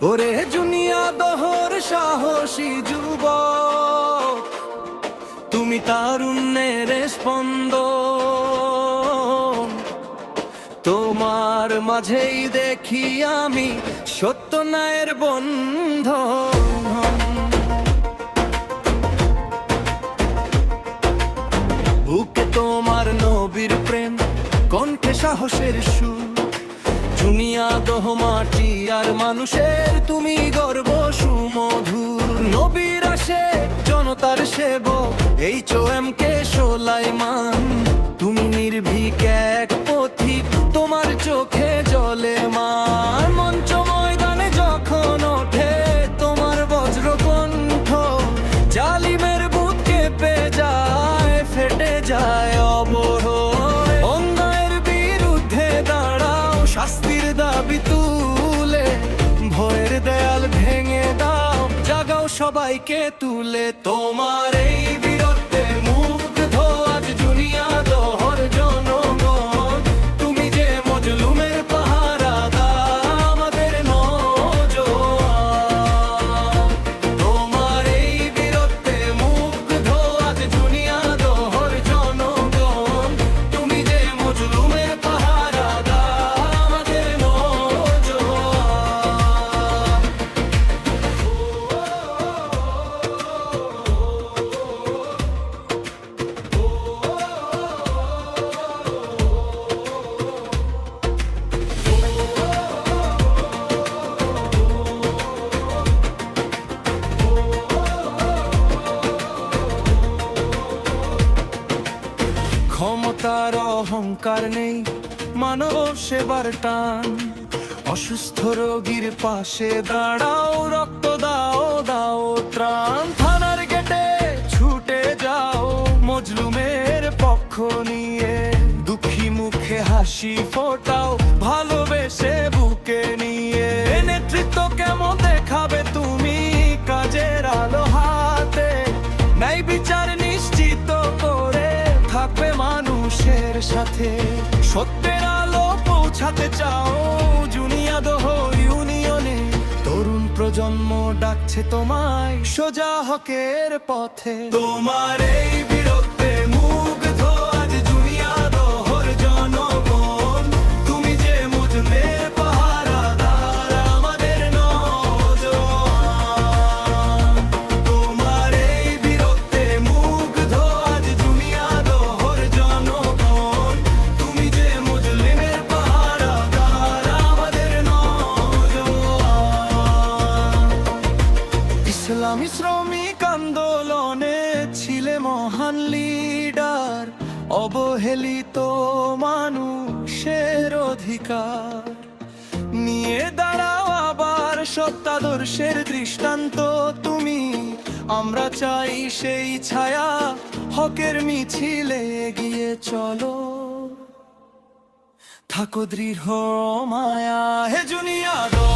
ওরে জুনিয়া দহর সাহসী যুবক, তুমি তারুণ্যের স্পন্দন। তোমার মাঝেই দেখি আমি সত্য ন্যায়ের বন্ধন। বুকে তোমার নবীর প্রেম, কণ্ঠে সাহসের সুর। জুনিয়া দহ মাটি আর মানুষের তুমি গর্ব সুমধুর। নবীর আসে জনতার সেবক, HOMK সোলাইমান। তুমি নির্ভীক এক পথিক, তোমার চোখে জলে মান। মঞ্চ ময়দানে যখন ওঠে তোমার বজ্রকণ্ঠ, জালিমের বুক কেঁপে যায়, ফেটে যায় অবরোধ। অন্যায়ের বিরুদ্ধে দাঁড়াও, শাস্তির দাবি তুলে। ভয়ের দেয়াল ভেঙে দাও, জাগাও সবাইকে তুলে। তোমার এই বীরত্বে মুগ্ধ আজ জুনিয়া দহর জনগণ। তুমি যে মজলুমের পাহারাদার, আমাদের নওজোয়ান। তোমার এই বীরত্বে মুগ্ধ আজ জুনিয়া দহর জনগণ। তুমি যে মজলুমের পাহারাদার, আমাদের নওজোয়ান। ক্ষমতার অহংকার নেই, মানব সেবার টান। অসুস্থ রোগীর পাশে দাঁড়াও, রক্ত দাও দাও ত্রাণ। থানার গেটে ছুটে যাও মজলুমের পক্ষ নিয়ে। দুঃখী মুখে হাসি ফোটাও, ভালোবেসে বুকে নিয়ে। নেতৃত্ব কেমন দেখাবে তুমি কাজের আলো হাতে। ন্যায় বিচার নিশ্চিত করে থাকবে মানুষের সাথে। সত্যের আলো পৌঁছাতে চাও জুনিয়া দহ ইউনিয়নে। তরুণ প্রজন্ম ডাকছে তোমায় সোজা হকের পথে। তোমার এই বীরত্বে মুগ্ধ আজ জুনিয়া দহর জনগণ। তুমি যে মজলুমের পাহারাদার, আমাদের নওজোয়ান। তোমার এই বীরত্বে মুগ্ধ আজ জুনিয়া দহর জনগণ। তুমি যে মজলুমের পাহারাদার, আমাদের নওজোয়ান। ইসলামী শ্রমিক আন্দোলনে ছিলে মহান লিডার। অবহেলিত মানুষের অধিকার নিয়ে দাঁড়াও আবার সত্যাদর্শের দৃষ্টান্ত তুমি। আমরা চাই সেই ছায়া, হকের মিছিলে এগিয়ে চলো। থাকো দৃঢ় মায়া হে জুনিয়া দহ।